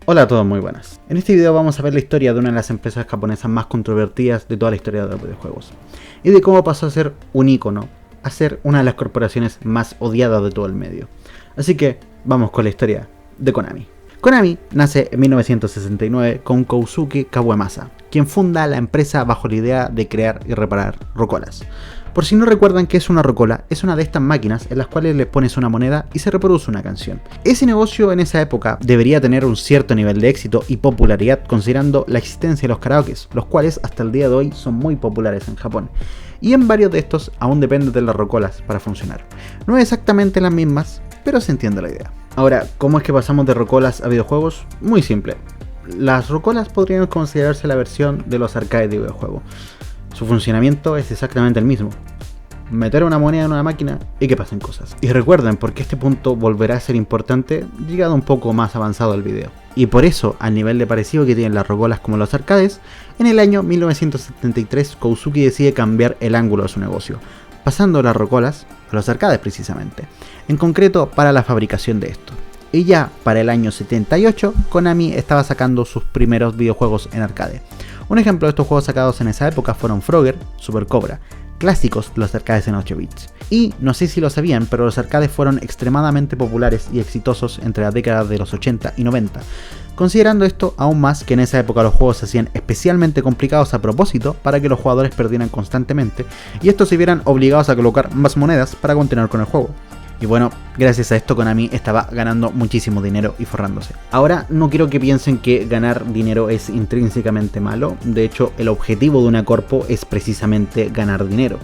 Hola a todos, muy buenas. En este video vamos a ver la historia de una de las empresas japonesas más controvertidas de toda la historia de los videojuegos y de cómo pasó a ser un ícono, a ser una de las corporaciones más odiadas de todo el medio. Así que vamos con la historia de Konami. Konami nace en 1969 con Kousuke Kawamasa, quien funda la empresa bajo la idea de crear y reparar rocolas. Por si no recuerdan qué es una rocola, es una de estas máquinas en las cuales le pones una moneda y se reproduce una canción. Ese negocio en esa época debería tener un cierto nivel de éxito y popularidad considerando la existencia de los karaokes, los cuales hasta el día de hoy son muy populares en Japón. Y en varios de estos aún dependen de las rocolas para funcionar. No exactamente las mismas, pero se entiende la idea. Ahora, ¿cómo es que pasamos de rocolas a videojuegos? Muy simple. Las rocolas podrían considerarse la versión de los arcades de videojuegos. Su funcionamiento es exactamente el mismo. Meter una moneda en una máquina y que pasen cosas. Y recuerden, porque este punto volverá a ser importante llegado un poco más avanzado el video. Y por eso, al nivel de parecido que tienen las rocolas como los arcades, en el año 1973 Kousuke decide cambiar el ángulo de su negocio, pasando las rocolas a los arcades precisamente, en concreto para la fabricación de esto. Y ya para el año 78, Konami estaba sacando sus primeros videojuegos en arcade. Un ejemplo de estos juegos sacados en esa época fueron Frogger, Super Cobra, clásicos de los arcades en 8 bits. Y no sé si lo sabían, pero los arcades fueron extremadamente populares y exitosos entre las décadas de los 80 y 90. Considerando esto aún más que en esa época los juegos se hacían especialmente complicados a propósito para que los jugadores perdieran constantemente y estos se vieran obligados a colocar más monedas para continuar con el juego. Y bueno, gracias a esto Konami estaba ganando muchísimo dinero y forrándose. Ahora no quiero que piensen que ganar dinero es intrínsecamente malo, de hecho el objetivo de una corpo es precisamente ganar dinero.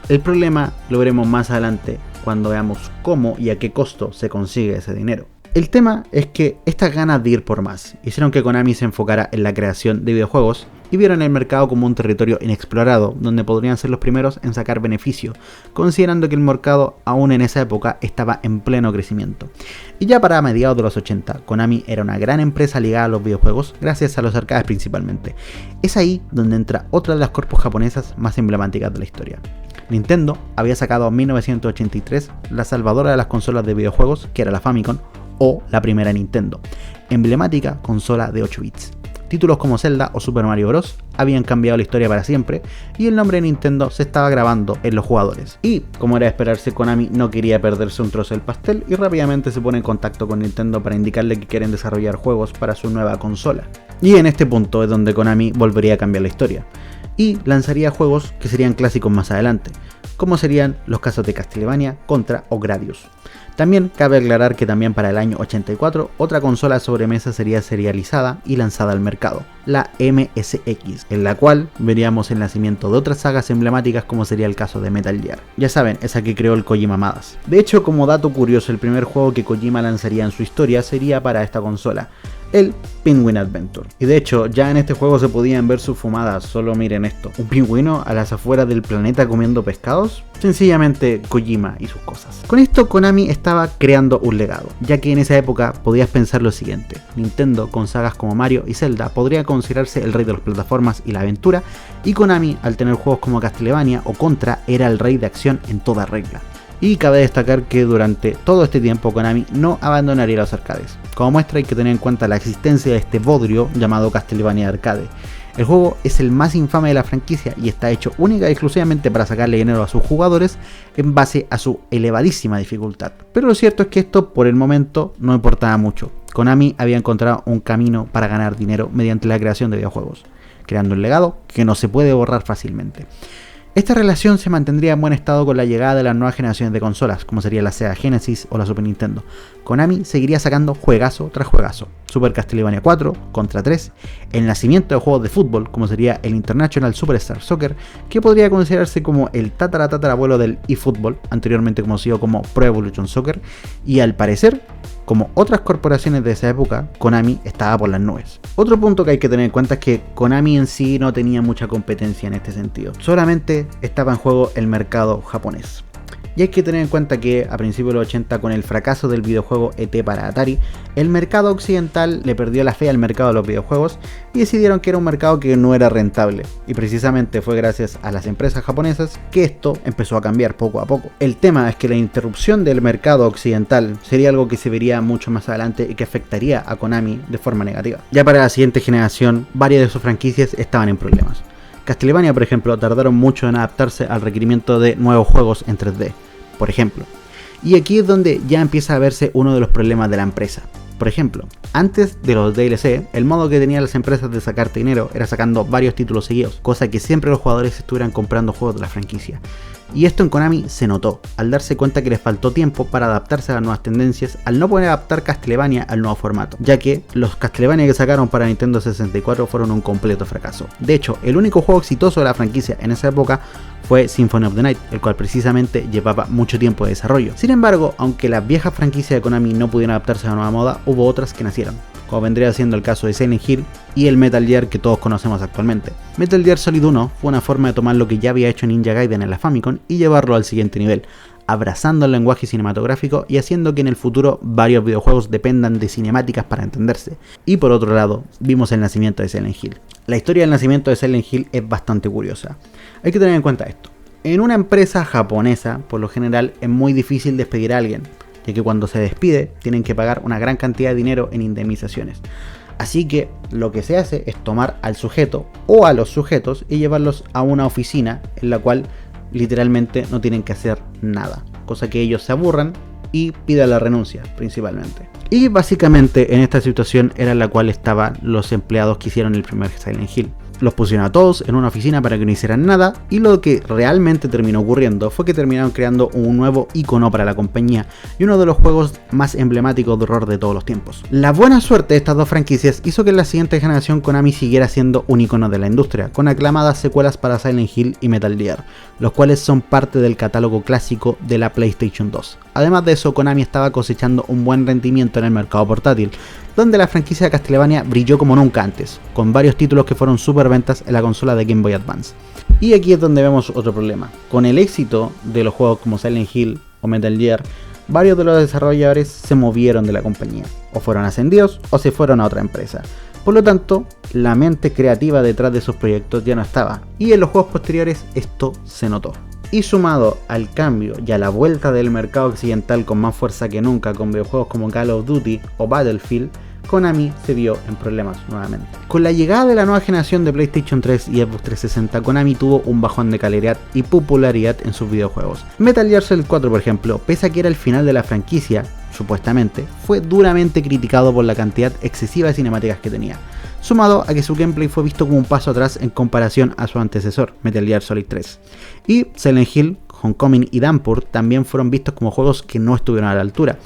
El problema lo veremos más adelante cuando veamos cómo y a qué costo se consigue ese dinero. El tema es que estas ganas de ir por más hicieron que Konami se enfocara en la creación de videojuegos y vieron el mercado como un territorio inexplorado donde podrían ser los primeros en sacar beneficio, considerando que el mercado aún en esa época estaba en pleno crecimiento. Y ya para mediados de los 80, Konami era una gran empresa ligada a los videojuegos gracias a los arcades principalmente. Es ahí donde entra otra de las corpos japonesas más emblemáticas de la historia. Nintendo había sacado en 1983 la salvadora de las consolas de videojuegos, que era la Famicom, o la primera Nintendo, emblemática consola de 8 bits. Títulos como Zelda o Super Mario Bros. Habían cambiado la historia para siempre y el nombre de Nintendo se estaba grabando en los jugadores. Y, como era de esperarse, Konami no quería perderse un trozo del pastel y rápidamente se pone en contacto con Nintendo para indicarle que quieren desarrollar juegos para su nueva consola. Y en este punto es donde Konami volvería a cambiar la historia y lanzaría juegos que serían clásicos más adelante, como serían los casos de Castlevania, Contra o Gradius. También cabe aclarar que también para el año 84 otra consola de sobremesa sería serializada y lanzada al mercado, la MSX, en la cual veríamos el nacimiento de otras sagas emblemáticas como sería el caso de Metal Gear. Ya saben, esa que creó el Kojima Madas. De hecho, como dato curioso, el primer juego que Kojima lanzaría en su historia sería para esta consola, el Penguin Adventure. Y de hecho, ya en este juego se podían ver sus fumadas, solo miren esto. Un pingüino a las afueras del planeta comiendo pescados. Sencillamente Kojima y sus cosas. Con esto Konami estaba creando un legado, ya que en esa época podías pensar lo siguiente: Nintendo con sagas como Mario y Zelda podría considerarse el rey de las plataformas y la aventura, y Konami al tener juegos como Castlevania o Contra era el rey de acción en toda regla. Y cabe destacar que durante todo este tiempo Konami no abandonaría los arcades. Como muestra hay que tener en cuenta la existencia de este bodrio llamado Castlevania Arcade. El juego es el más infame de la franquicia y está hecho única y exclusivamente para sacarle dinero a sus jugadores en base a su elevadísima dificultad. Pero lo cierto es que esto por el momento no importaba mucho. Konami había encontrado un camino para ganar dinero mediante la creación de videojuegos, creando un legado que no se puede borrar fácilmente. Esta relación se mantendría en buen estado con la llegada de las nuevas generaciones de consolas, como sería la Sega Genesis o la Super Nintendo. Konami seguiría sacando juegazo tras juegazo: Super Castlevania 4, Contra 3, el nacimiento de juegos de fútbol, como sería el International Superstar Soccer, que podría considerarse como el tatarabuelo del eFootball, anteriormente conocido como Pro Evolution Soccer, y al parecer, como otras corporaciones de esa época, Konami estaba por las nubes. Otro punto que hay que tener en cuenta es que Konami en sí no tenía mucha competencia en este sentido, solamente estaba en juego el mercado japonés. Y hay que tener en cuenta que a principios de los 80, con el fracaso del videojuego ET para Atari, el mercado occidental le perdió la fe al mercado de los videojuegos y decidieron que era un mercado que no era rentable. Y precisamente fue gracias a las empresas japonesas que esto empezó a cambiar poco a poco. El tema es que la interrupción del mercado occidental sería algo que se vería mucho más adelante y que afectaría a Konami de forma negativa. Ya para la siguiente generación, varias de sus franquicias estaban en problemas. Castlevania, por ejemplo, tardaron mucho en adaptarse al requerimiento de nuevos juegos en 3D, por ejemplo. Y aquí es donde ya empieza a verse uno de los problemas de la empresa. Por ejemplo, antes de los DLC, el modo que tenían las empresas de sacar dinero era sacando varios títulos seguidos, cosa que siempre los jugadores estuvieran comprando juegos de la franquicia. Y esto en Konami se notó, al darse cuenta que les faltó tiempo para adaptarse a las nuevas tendencias, al no poder adaptar Castlevania al nuevo formato, ya que los Castlevania que sacaron para Nintendo 64 fueron un completo fracaso. De hecho, el único juego exitoso de la franquicia en esa época fue Symphony of the Night, el cual precisamente llevaba mucho tiempo de desarrollo. Sin embargo, aunque las viejas franquicias de Konami no pudieron adaptarse a la nueva moda, hubo otras que nacieron, como vendría siendo el caso de Silent Hill y el Metal Gear que todos conocemos actualmente. Metal Gear Solid 1 fue una forma de tomar lo que ya había hecho Ninja Gaiden en la Famicom y llevarlo al siguiente nivel, abrazando el lenguaje cinematográfico y haciendo que en el futuro varios videojuegos dependan de cinemáticas para entenderse. Y por otro lado, vimos el nacimiento de Silent Hill. La historia del nacimiento de Silent Hill es bastante curiosa. Hay que tener en cuenta esto. En una empresa japonesa, por lo general, es muy difícil despedir a alguien, ya que cuando se despide tienen que pagar una gran cantidad de dinero en indemnizaciones. Así que lo que se hace es tomar al sujeto o a los sujetos y llevarlos a una oficina en la cual literalmente no tienen que hacer nada, cosa que ellos se aburran y pidan la renuncia principalmente. Y básicamente en esta situación era en la cual estaban los empleados que hicieron el primer Silent Hill. Los pusieron a todos en una oficina para que no hicieran nada, y lo que realmente terminó ocurriendo fue que terminaron creando un nuevo icono para la compañía y uno de los juegos más emblemáticos de horror de todos los tiempos. La buena suerte de estas dos franquicias hizo que en la siguiente generación Konami siguiera siendo un icono de la industria, con aclamadas secuelas para Silent Hill y Metal Gear, los cuales son parte del catálogo clásico de la PlayStation 2. Además de eso, Konami estaba cosechando un buen rendimiento en el mercado portátil, donde la franquicia de Castlevania brilló como nunca antes, con varios títulos que fueron superventas en la consola de Game Boy Advance. Y aquí es donde vemos otro problema. Con el éxito de los juegos como Silent Hill o Metal Gear, varios de los desarrolladores se movieron de la compañía, o fueron ascendidos o se fueron a otra empresa. Por lo tanto, la mente creativa detrás de esos proyectos ya no estaba, y en los juegos posteriores esto se notó. Y sumado al cambio y a la vuelta del mercado occidental con más fuerza que nunca con videojuegos como Call of Duty o Battlefield, Konami se vio en problemas nuevamente. Con la llegada de la nueva generación de PlayStation 3 y Xbox 360, Konami tuvo un bajón de calidad y popularidad en sus videojuegos. Metal Gear Solid 4, por ejemplo, pese a que era el final de la franquicia, supuestamente, fue duramente criticado por la cantidad excesiva de cinemáticas que tenía, sumado a que su gameplay fue visto como un paso atrás en comparación a su antecesor, Metal Gear Solid 3. Y Silent Hill, Homecoming y Downpour también fueron vistos como juegos que no estuvieron a la altura.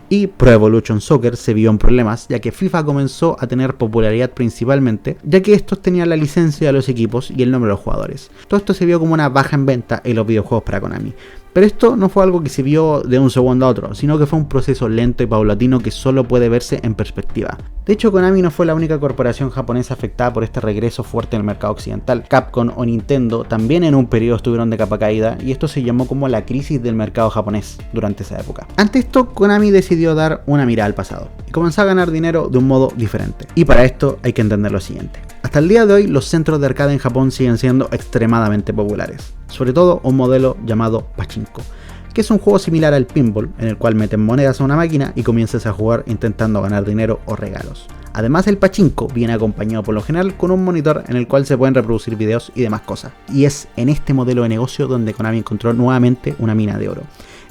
Y Pro Evolution Soccer se vio en problemas, ya que FIFA comenzó a tener popularidad principalmente, ya que estos tenían la licencia de los equipos y el nombre de los jugadores. Todo esto se vio como una baja en venta en los videojuegos para Konami. Pero esto no fue algo que se vio de un segundo a otro, sino que fue un proceso lento y paulatino que solo puede verse en perspectiva. De hecho, Konami no fue la única corporación japonesa afectada por este regreso fuerte en el mercado occidental. Capcom o Nintendo también en un periodo estuvieron de capa caída, y esto se llamó como la crisis del mercado japonés durante esa época. Ante esto, Konami decidió dar una mirada al pasado y comenzó a ganar dinero de un modo diferente. Y para esto hay que entender lo siguiente. Hasta el día de hoy, los centros de arcade en Japón siguen siendo extremadamente populares, sobre todo un modelo llamado Pachinko, que es un juego similar al pinball, en el cual meten monedas a una máquina y comienzas a jugar intentando ganar dinero o regalos. Además, el Pachinko viene acompañado por lo general con un monitor en el cual se pueden reproducir videos y demás cosas, y es en este modelo de negocio donde Konami encontró nuevamente una mina de oro,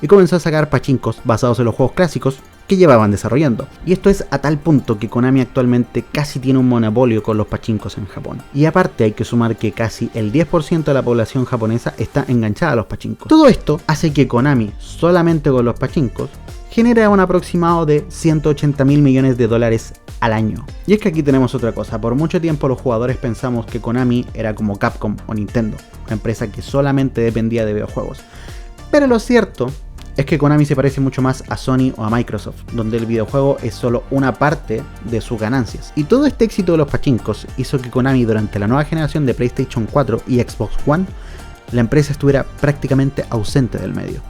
y comenzó a sacar pachinkos basados en los juegos clásicos que llevaban desarrollando. Y esto es a tal punto que Konami actualmente casi tiene un monopolio con los pachinkos en Japón. Y aparte hay que sumar que casi el 10% de la población japonesa está enganchada a los pachinkos. Todo esto hace que Konami, solamente con los pachinkos, genere un aproximado de 180.000 millones de dólares al año. Y es que aquí tenemos otra cosa. Por mucho tiempo los jugadores pensamos que Konami era como Capcom o Nintendo, una empresa que solamente dependía de videojuegos. Pero lo cierto es que Konami se parece mucho más a Sony o a Microsoft, donde el videojuego es solo una parte de sus ganancias. Y todo este éxito de los pachinkos hizo que Konami durante la nueva generación de PlayStation 4 y Xbox One, la empresa estuviera prácticamente ausente del medio.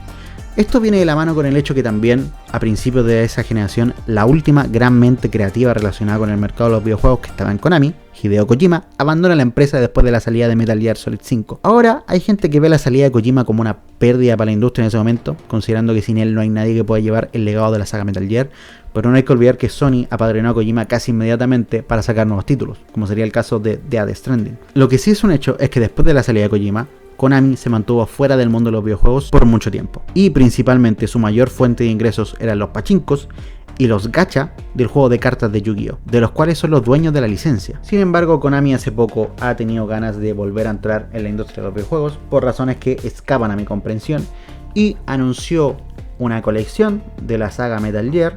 Esto viene de la mano con el hecho que también, a principios de esa generación, la última gran mente creativa relacionada con el mercado de los videojuegos que estaba en Konami, Hideo Kojima, abandona la empresa después de la salida de Metal Gear Solid 5. Ahora hay gente que ve la salida de Kojima como una pérdida para la industria en ese momento, considerando que sin él no hay nadie que pueda llevar el legado de la saga Metal Gear, pero no hay que olvidar que Sony apadrinó a Kojima casi inmediatamente para sacar nuevos títulos, como sería el caso de Death Stranding. Lo que sí es un hecho es que después de la salida de Kojima, Konami se mantuvo fuera del mundo de los videojuegos por mucho tiempo, y principalmente su mayor fuente de ingresos eran los pachincos y los gacha del juego de cartas de Yu-Gi-Oh!, de los cuales son los dueños de la licencia. Sin embargo, Konami hace poco ha tenido ganas de volver a entrar en la industria de los videojuegos por razones que escapan a mi comprensión, y anunció una colección de la saga Metal Gear,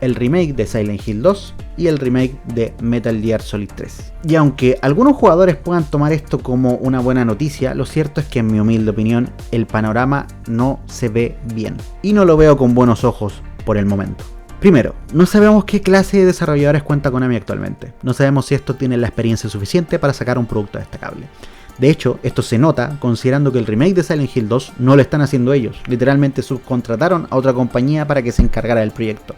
el remake de Silent Hill 2 y el remake de Metal Gear Solid 3. Y aunque algunos jugadores puedan tomar esto como una buena noticia, lo cierto es que en mi humilde opinión el panorama no se ve bien, y no lo veo con buenos ojos por el momento. Primero, no sabemos qué clase de desarrolladores cuenta Konami actualmente. No sabemos si estos tienen la experiencia suficiente para sacar un producto destacable. De hecho, esto se nota considerando que el remake de Silent Hill 2 no lo están haciendo ellos. Literalmente subcontrataron a otra compañía para que se encargara del proyecto.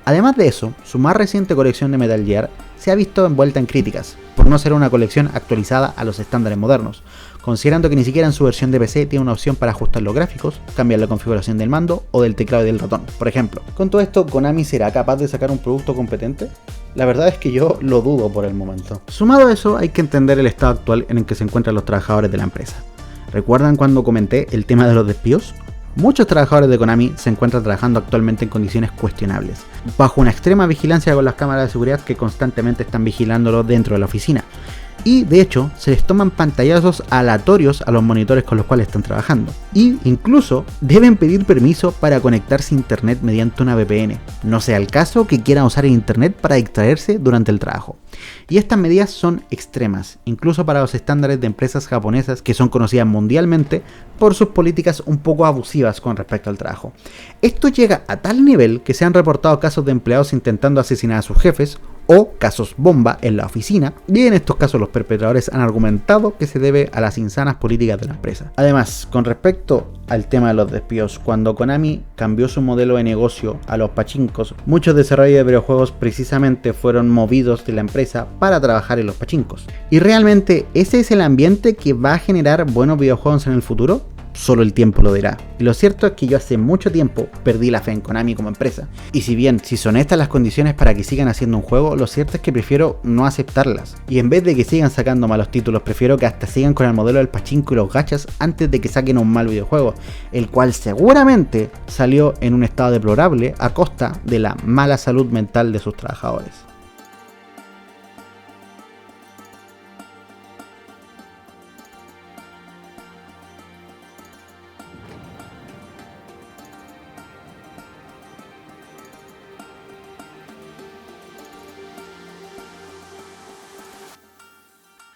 Además de eso, su más reciente colección de Metal Gear se ha visto envuelta en críticas, por no ser una colección actualizada a los estándares modernos, considerando que ni siquiera en su versión de PC tiene una opción para ajustar los gráficos, cambiar la configuración del mando o del teclado y del ratón, por ejemplo. Con todo esto, ¿Konami será capaz de sacar un producto competente? La verdad es que yo lo dudo por el momento. Sumado a eso, hay que entender el estado actual en el que se encuentran los trabajadores de la empresa. ¿Recuerdan cuando comenté el tema de los despidos? Muchos trabajadores de Konami se encuentran trabajando actualmente en condiciones cuestionables, bajo una extrema vigilancia con las cámaras de seguridad que constantemente están vigilándolo dentro de la oficina. Y de hecho, se les toman pantallazos aleatorios a los monitores con los cuales están trabajando. Y incluso deben pedir permiso para conectarse a internet mediante una VPN, no sea el caso que quieran usar el internet para distraerse durante el trabajo. Y estas medidas son extremas, incluso para los estándares de empresas japonesas que son conocidas mundialmente por sus políticas un poco abusivas con respecto al trabajo. Esto llega a tal nivel que se han reportado casos de empleados intentando asesinar a sus jefes o casos bomba en la oficina, y en estos casos los perpetradores han argumentado que se debe a las insanas políticas de la empresa. Además, con respecto al tema de los despidos, cuando Konami cambió su modelo de negocio a los pachincos, muchos desarrolladores de videojuegos precisamente fueron movidos de la empresa para trabajar en los pachincos. ¿Y realmente ese es el ambiente que va a generar buenos videojuegos en el futuro? Solo el tiempo lo dirá. Y lo cierto es que yo hace mucho tiempo perdí la fe en Konami como empresa. Y si bien, si son estas las condiciones para que sigan haciendo un juego, lo cierto es que prefiero no aceptarlas. Y en vez de que sigan sacando malos títulos, prefiero que hasta sigan con el modelo del pachinko y los gachas antes de que saquen un mal videojuego, el cual seguramente salió en un estado deplorable a costa de la mala salud mental de sus trabajadores.